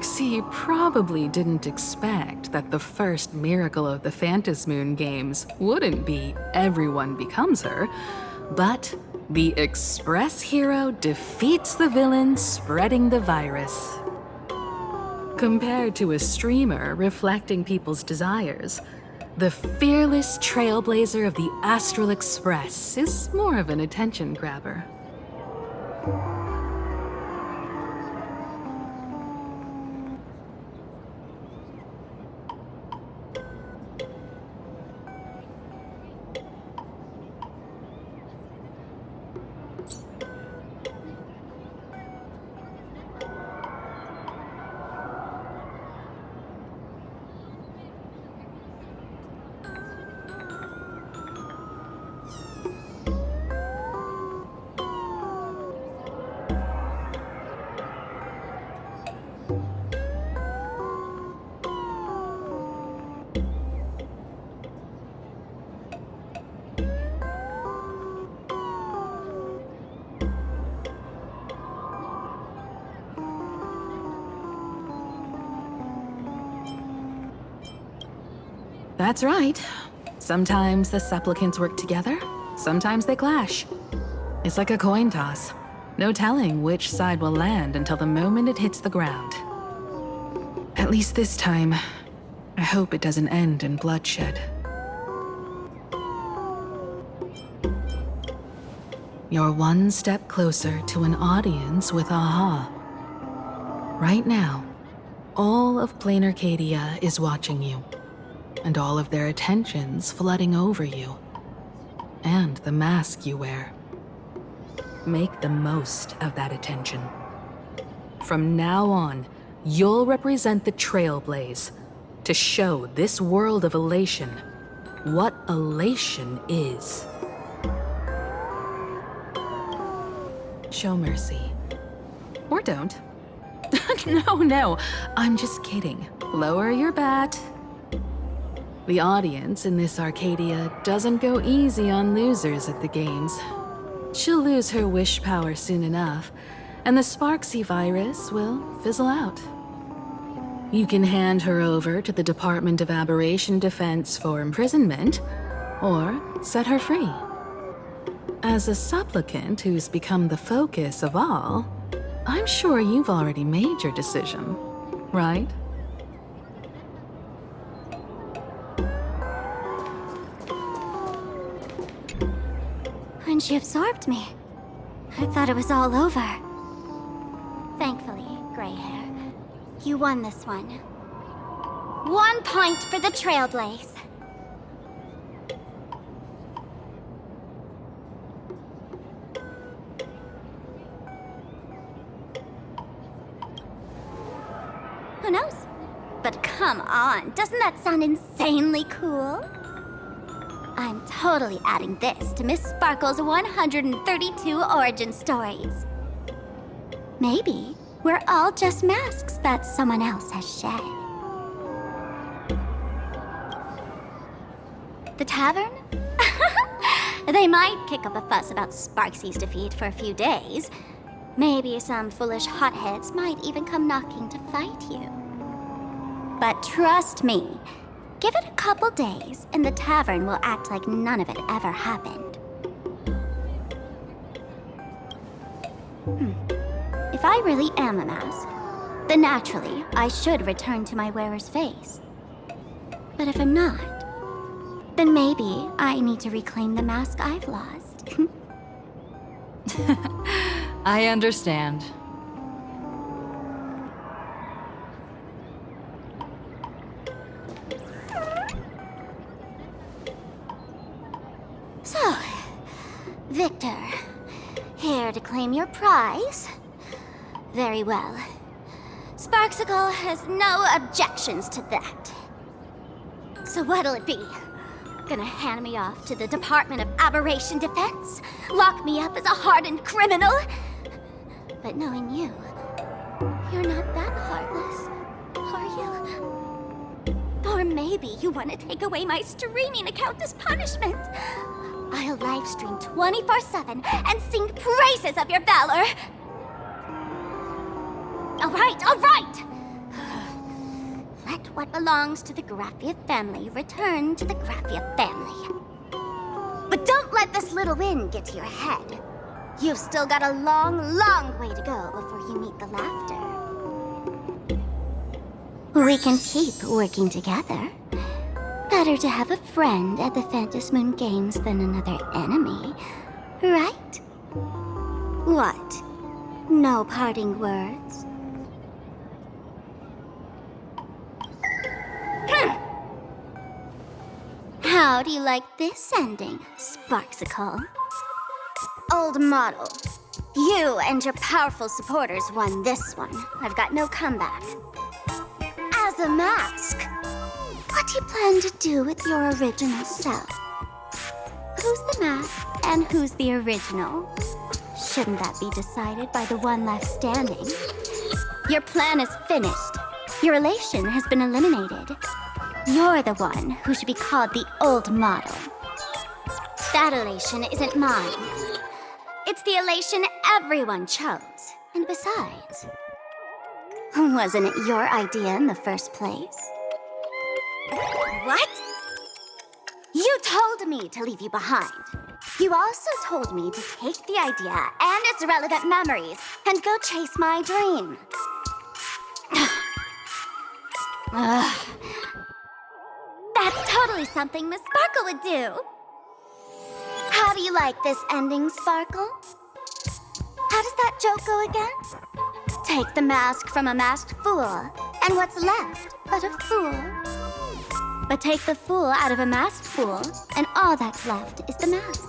Sparksy probably didn't expect that the first miracle of the Phantasmoon games wouldn't be everyone becomes her, but the Express hero defeats the villain spreading the virus. Compared to a streamer reflecting people's desires, the fearless trailblazer of the Astral Express is more of an attention grabber. That's right. Sometimes the supplicants work together, sometimes they clash. It's like a coin toss. No telling which side will land until the moment it hits the ground. At least this time, I hope it doesn't end in bloodshed. You're one step closer to an audience with Aha. Right now, all of Planarcadia is watching you, and all of their attention's flooding over you, and the mask you wear. Make the most of that attention. From now on, you'll represent the Trailblaze to show this world of elation what elation is. Show mercy. Or don't. No, I'm just kidding. Lower your bat. The audience in this Arcadia doesn't go easy on losers at the games. She'll lose her wish power soon enough, and the Sparksy virus will fizzle out. You can hand her over to the Department of Aberration Defense for imprisonment, or set her free. As a supplicant who's become the focus of all, I'm sure you've already made your decision, right? When she absorbed me, I thought it was all over. Thankfully, gray hair, you won this one. 1 point for the Trailblaze. Who knows? But come on, doesn't that sound insanely cool? I'm totally adding this to Miss Sparkle's 132 origin stories. Maybe we're all just masks that someone else has shed. The tavern? They might kick up a fuss about Sparksy's defeat for a few days. Maybe some foolish hotheads might even come knocking to fight you. But trust me, give it a couple days, and the tavern will act like none of it ever happened. If I really am a mask, then naturally, I should return to my wearer's face. But if I'm not, then maybe I need to reclaim the mask I've lost. I understand. So, Victor, here to claim your prize? Very well. Sparksicle has no objections to that. So what'll it be? Gonna hand me off to the Department of Aberration Defense? Lock me up as a hardened criminal? But knowing you, you're not that heartless, are you? Or maybe you want to take away my streaming account as punishment. I'll livestream 24/7 and sing praises of your valor. All right. what belongs to the Graphia family return to the Graphia family. But don't let this little win get to your head. You've still got a long, long way to go before you meet the laughter. We can keep working together. Better to have a friend at the Phantom Moon Games than another enemy, right? What? No parting words? How do you like this ending, Sparksicle? Old model. You and your powerful supporters won this one. I've got no comeback. As a mask, what do you plan to do with your original self? Who's the mask and who's the original? Shouldn't that be decided by the one left standing? Your plan is finished. Your relation has been eliminated. You're the one who should be called the old model. That elation isn't mine. It's the elation everyone chose. And besides, wasn't it your idea in the first place? What? You told me to leave you behind. You also told me to take the idea and its relevant memories and go chase my dream. That's totally something Miss Sparkle would do. How do you like this ending, Sparkle? How does that joke go again? Take the mask from a masked fool, and what's left but a fool? But take the fool out of a masked fool, and all that's left is the mask.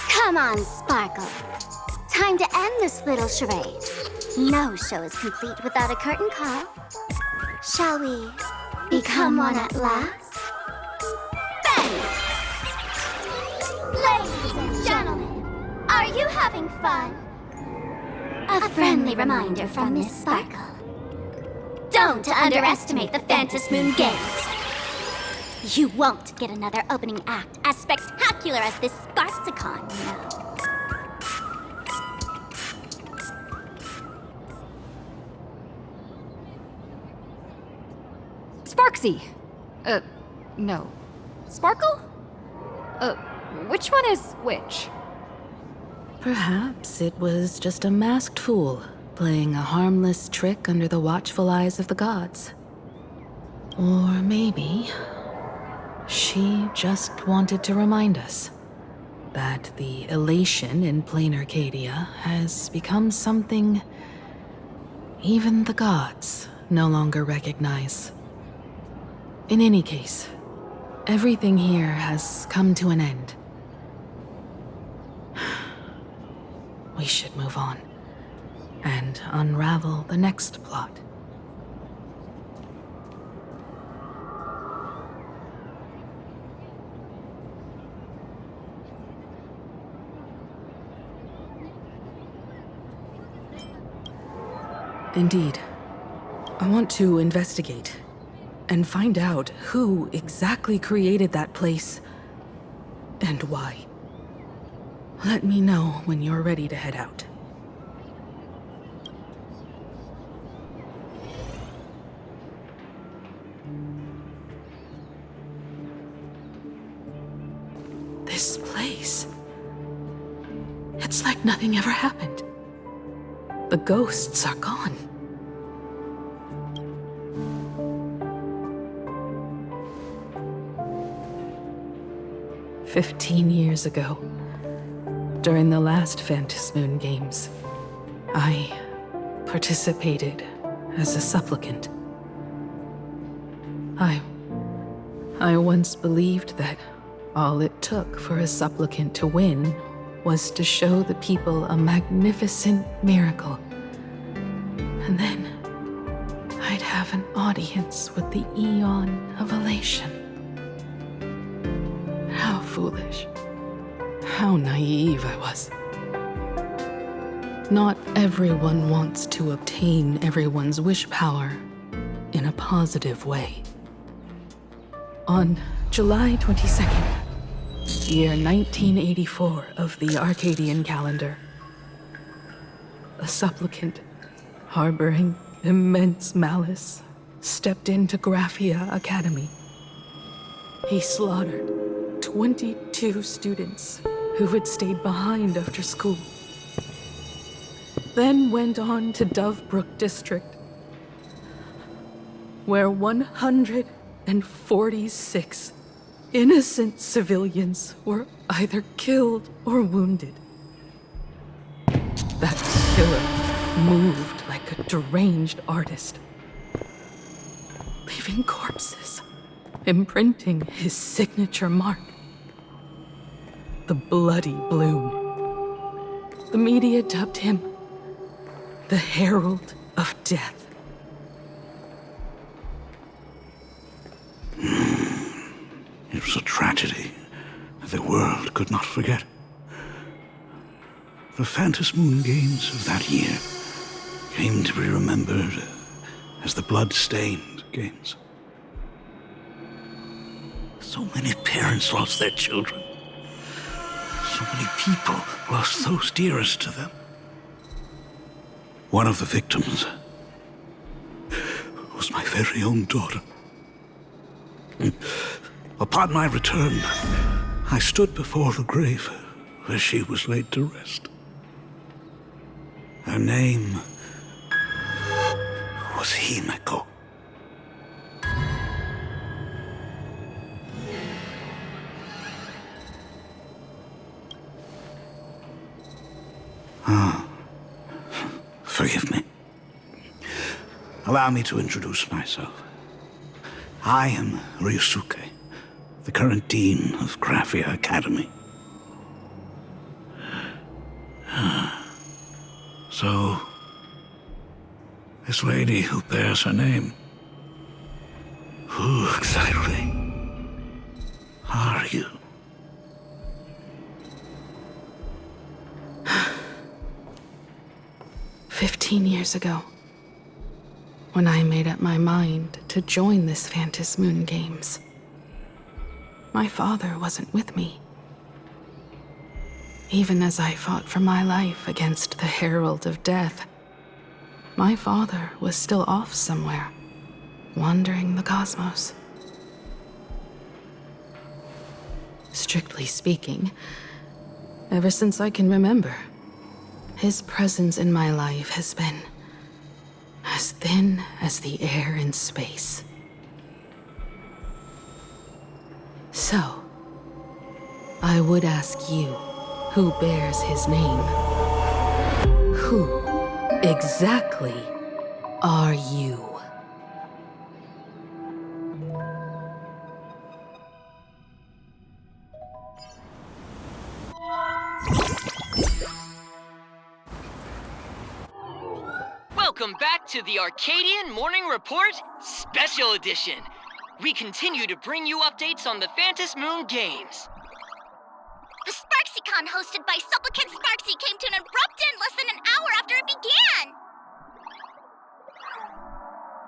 Come on, Sparkle. Time to end this little charade. No show is complete without a curtain call. Shall we become one at last? Bang! Ladies and gentlemen, are you having fun? A friendly reminder from Miss Sparkle. Don't underestimate the Phantom Moon Games. You won't get another opening act as spectacular as this Sparksicon, no. Sparksy! No. Sparkle? Which one is which? Perhaps it was just a masked fool playing a harmless trick under the watchful eyes of the gods. Or maybe she just wanted to remind us that the elation in planarcadia has become something even the gods no longer recognize. In any case, everything here has come to an end. We should move on and unravel the next plot. Indeed. I want to investigate and find out who exactly created that place and why. Let me know when you're ready to head out. This place. It's like nothing ever happened. The ghosts are gone. "15 years ago, during the last Phantom Moon Games, I participated as a supplicant. I once believed that all it took for a supplicant to win was to show the people a magnificent miracle. And then I'd have an audience with the Eon of Elation. How foolish. How naive I was. Not everyone wants to obtain everyone's wish power in a positive way. On July 22nd, year 1984 of the Arcadian calendar, a supplicant harboring immense malice stepped into Graphia Academy. He slaughtered 22 students who had stayed behind after school. Then went on to Dovebrook District, where 146 innocent civilians were either killed or wounded. That killer moved like a deranged artist, leaving corpses, imprinting his signature mark. The Bloody Bloom. The media dubbed him the Herald of Death. It was a tragedy that the world could not forget. The Phantom Moon Games of that year came to be remembered as the Blood-Stained Games. So many parents lost their children. So many people lost those dearest to them. One of the victims was my very own daughter. Upon my return, I stood before the grave where she was laid to rest. Her name was Himeko. Forgive me. Allow me to introduce myself. I am Ryusuke, the current dean of Graphia Academy. So, this lady who bears her name, who exactly are you? 15 years ago, when I made up my mind to join this Phantom Moon Games, my father wasn't with me. Even as I fought for my life against the Herald of Death, my father was still off somewhere, wandering the cosmos. Strictly speaking, ever since I can remember, his presence in my life has been as thin as the air in space. So, I would ask you, who bears his name? Who exactly are you? Welcome back to the Arcadian Morning Report Special Edition. We continue to bring you updates on the Phantom Moon Games. The SparksyCon hosted by Supplicant Sparksy came to an abrupt end less than an hour after it began.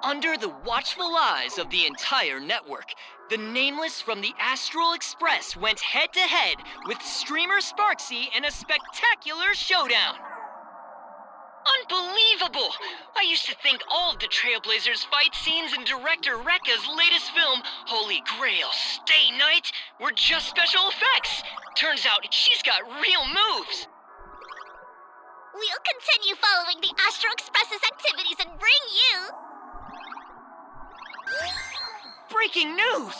Under the watchful eyes of the entire network, the Nameless from the Astral Express went head-to-head with streamer Sparksy in a spectacular showdown. Unbelievable! I used to think all of the Trailblazers' fight scenes in director Rekka's latest film, Holy Grail Stay Night, were just special effects. Turns out she's got real moves. We'll continue following the Astro Express's activities and bring you... Breaking news!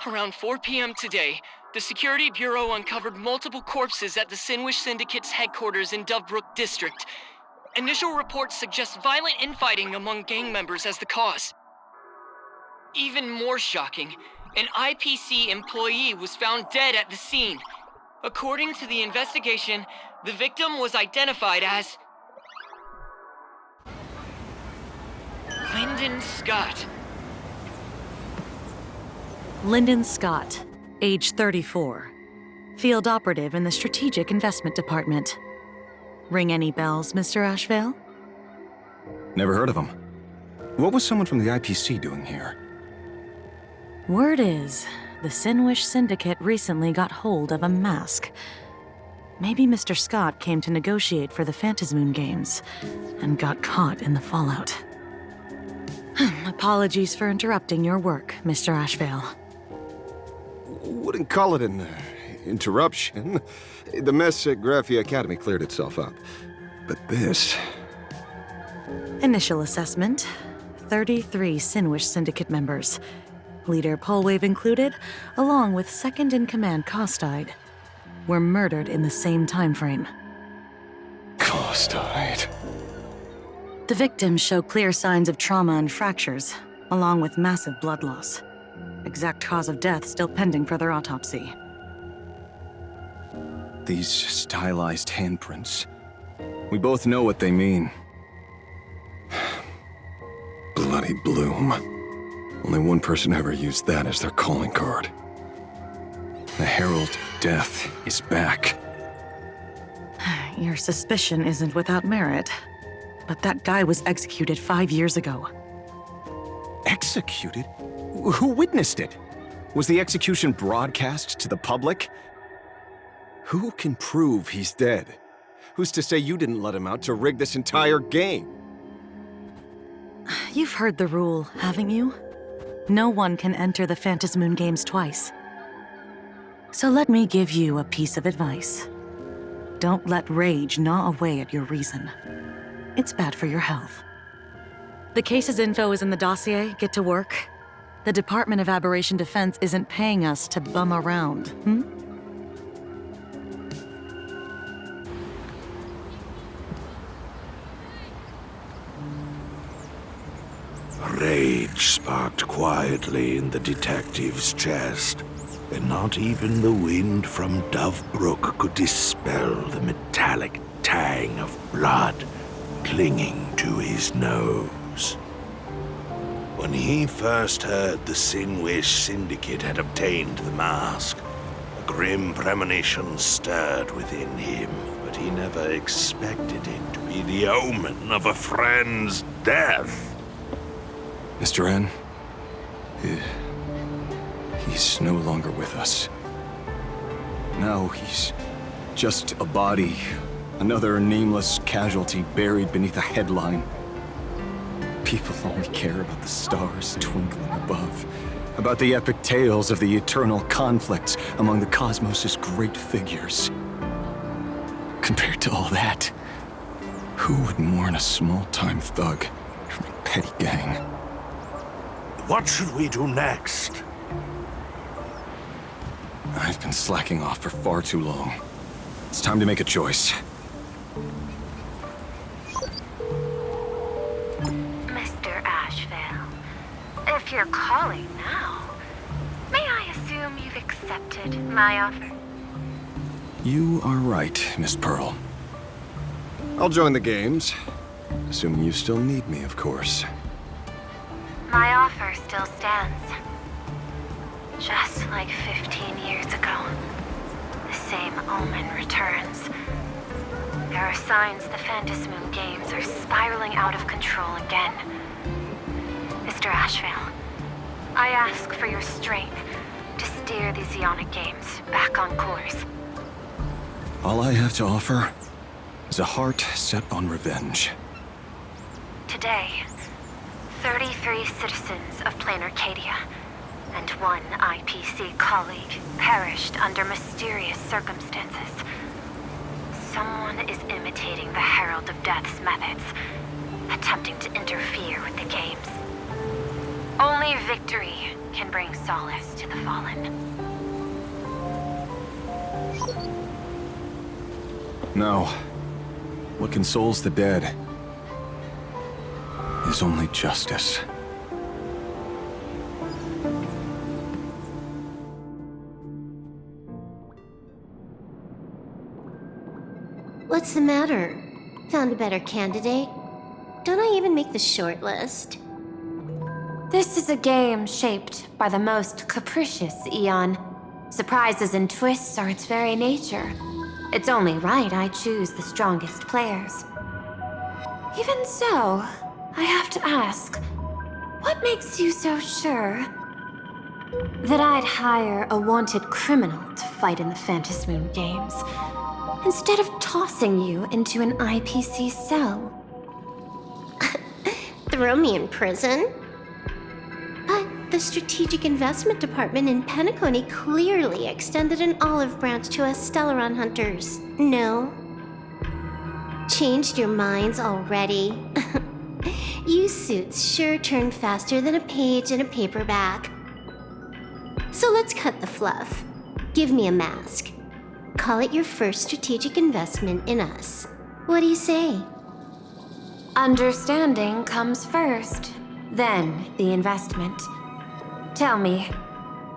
Around 4 p.m. today, the Security Bureau uncovered multiple corpses at the Sinwish Syndicate's headquarters in Dovebrook District. Initial reports suggest violent infighting among gang members as the cause. Even more shocking, an IPC employee was found dead at the scene. According to the investigation, the victim was identified as Lyndon Scott. Lyndon Scott, age 34. Field operative in the Strategic Investment Department. Ring any bells, Mr. Ashvale? Never heard of him. What was someone from the IPC doing here? Word is, the Sinwish Syndicate recently got hold of a mask. Maybe Mr. Scott came to negotiate for the Phantom Moon Games and got caught in the fallout. Apologies for interrupting your work, Mr. Ashvale. Wouldn't call it an interruption. The mess at Graphia Academy cleared itself up. But this... Initial assessment. 33 Sinwish Syndicate members. Leader Polwave included, along with second-in-command Costide, were murdered in the same time frame. Costide. The victims show clear signs of trauma and fractures, along with massive blood loss. Exact cause of death still pending further autopsy. These stylized handprints. We both know what they mean. Bloody Bloom. Only one person ever used that as their calling card. The Herald of Death is back. Your suspicion isn't without merit, but that guy was executed 5 years ago. Executed? Who witnessed it? Was the execution broadcast to the public? Who can prove he's dead? Who's to say you didn't let him out to rig this entire game? You've heard the rule, haven't you? No one can enter the Phantasmoon Games twice. So let me give you a piece of advice. Don't let rage gnaw away at your reason. It's bad for your health. The case's info is in the dossier. Get to work. The Department of Aberration Defense isn't paying us to bum around, Rage sparked quietly in the detective's chest, and not even the wind from Dovebrook could dispel the metallic tang of blood clinging to his nose. When he first heard the Sinwish Syndicate had obtained the mask, a grim premonition stirred within him, but he never expected it to be the omen of a friend's death. Mr. N, he's no longer with us. Now he's just a body, another nameless casualty buried beneath a headline. People only care about the stars twinkling above, about the epic tales of the eternal conflicts among the cosmos's great figures. Compared to all that, who would mourn a small-time thug from a petty gang? What should we do next? I've been slacking off for far too long. It's time to make a choice. Mr. Ashvale, if you're calling now, may I assume you've accepted my offer? You are right, Miss Pearl. I'll join the games. Assuming you still need me, of course. My offer still stands. Just like 15 years ago, the same omen returns. There are signs the Phantasmoon Games are spiraling out of control again. Mr. Ashvale, I ask for your strength to steer the Zeonic Games back on course. All I have to offer is a heart set on revenge. Today, 33 citizens of planarcadia and one IPC colleague perished under mysterious circumstances. Someone is imitating the Herald of Death's methods, attempting to interfere with the games. Only victory can bring solace to the fallen. No. What consoles the dead is only justice. What's the matter? Found a better candidate? Don't I even make the short list? This is a game shaped by the most capricious Eon. Surprises and twists are its very nature. It's only right I choose the strongest players. Even so, I have to ask, what makes you so sure that I'd hire a wanted criminal to fight in the Phantasmoon Games, instead of tossing you into an IPC cell? Throw me in prison? The Strategic Investment Department in Penacony clearly extended an olive branch to us Stellaron hunters. No? Changed your minds already? You suits sure turn faster than a page in a paperback. So let's cut the fluff. Give me a mask. Call it your first strategic investment in us. What do you say? Understanding comes first, then the investment. Tell me,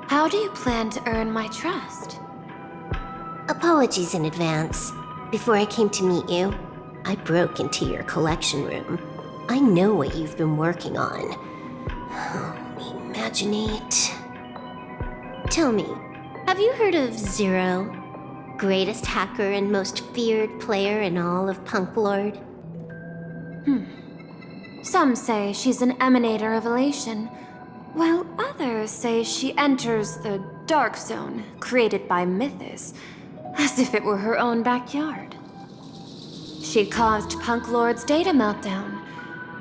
how do you plan to earn my trust? Apologies in advance. Before I came to meet you, I broke into your collection room. I know what you've been working on. Imaginate. Tell me, have you heard of Zero? Greatest hacker and most feared player in all of Punk Lord? Some say she's an emanator of elation, while others say she enters the dark zone created by Mythos, as if it were her own backyard. She caused Punk Lord's data meltdown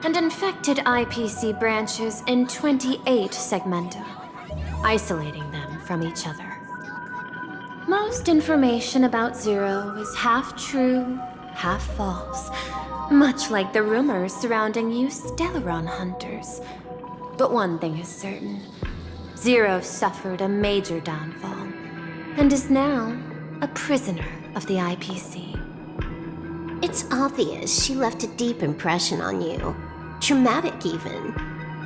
and infected IPC branches in 28 segmenta, isolating them from each other. Most information about Zero is half true, half false, much like the rumors surrounding you Stellaron hunters. But one thing is certain. Zero suffered a major downfall, and is now a prisoner of the IPC. It's obvious she left a deep impression on you. Traumatic, even.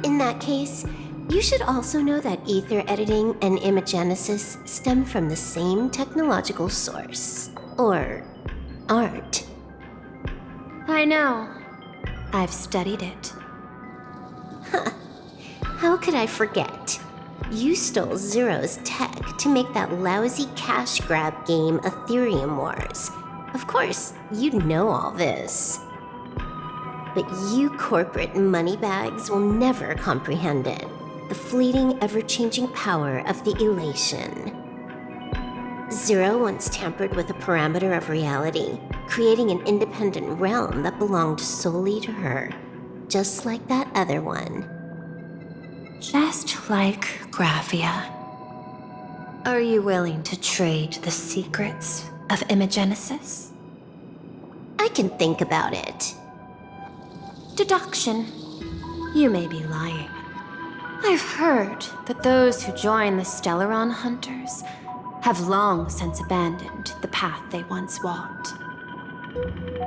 In that case, you should also know that ether editing and imagenesis stem from the same technological source. Or art. I know. I've studied it. How could I forget? You stole Zero's tech to make that lousy cash grab game Ethereum Wars. Of course, you'd know all this. But you corporate moneybags will never comprehend it. The fleeting, ever-changing power of the elation. Zero once tampered with a parameter of reality, creating an independent realm that belonged solely to her, just like that other one. Just like Graphia. Are you willing to trade the secrets of imagenesis? I can think about it. Deduction. You may be lying. I've heard that those who join the Stellaron Hunters have long since abandoned the path they once walked.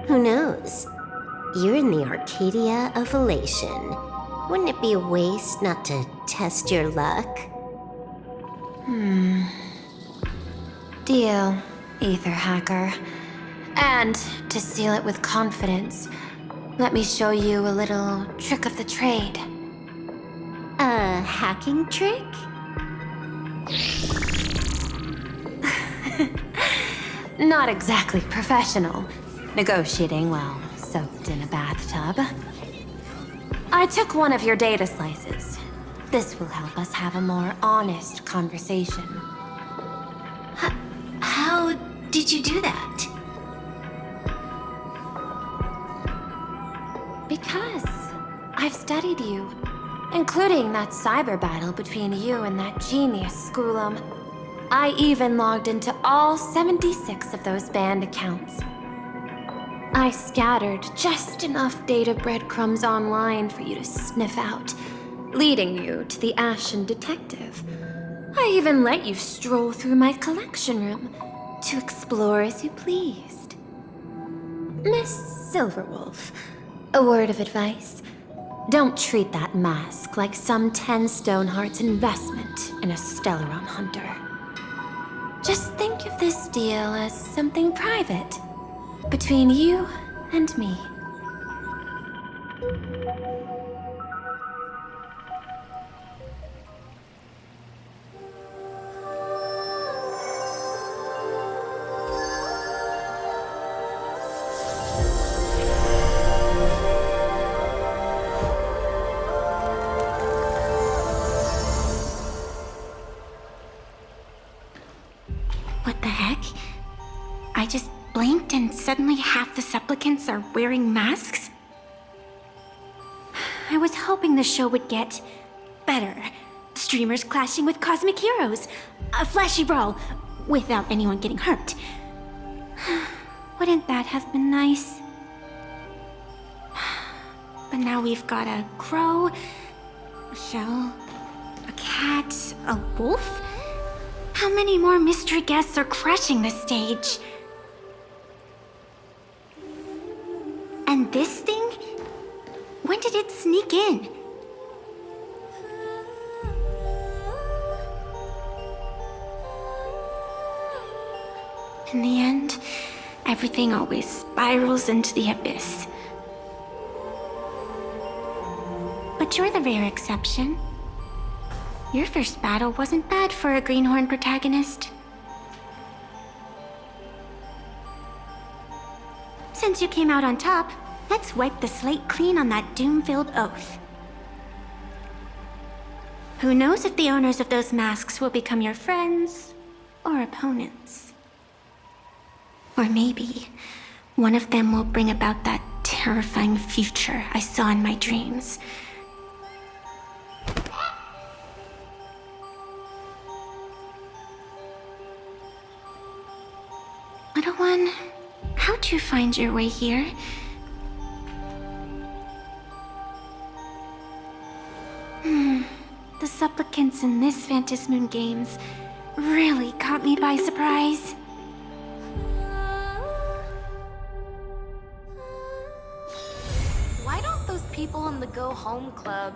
Who knows? You're in the Arcadia of Elation. Wouldn't it be a waste not to test your luck? Deal, Ether Hacker. And to seal it with confidence, let me show you a little trick of the trade. A hacking trick? Not exactly professional. Negotiating while soaked in a bathtub. I took one of your data slices. This will help us have a more honest conversation. How did you do that? Because I've studied you, including that cyber battle between you and that genius Schoolum. I even logged into all 76 of those banned accounts. I scattered just enough data breadcrumbs online for you to sniff out, leading you to the Ashen Detective. I even let you stroll through my collection room to explore as you pleased. Miss Silverwolf, a word of advice. Don't treat that mask like some 10 Stoneheart's investment in a Stellaron hunter. Just think of this deal as something private, between you and me. What the heck? I just blinked and suddenly half the supplicants are wearing masks? I was hoping the show would get better, Streamers clashing with cosmic heroes. A flashy brawl, without anyone getting hurt. Wouldn't that have been nice? But now we've got a crow, a shell, a cat, a wolf? How many more mystery guests are crashing the stage? And this thing? When did it sneak in? In the end, everything always spirals into the abyss. But you're the rare exception. Your first battle wasn't bad for a greenhorn protagonist. Since you came out on top, let's wipe the slate clean on that doom-filled oath. Who knows if the owners of those masks will become your friends or opponents? Or maybe one of them will bring about that terrifying future I saw in my dreams. Little one, how'd you find your way here? The supplicants in this Phantasmoon Games really caught me by surprise. Why don't those people in the Go Home Club...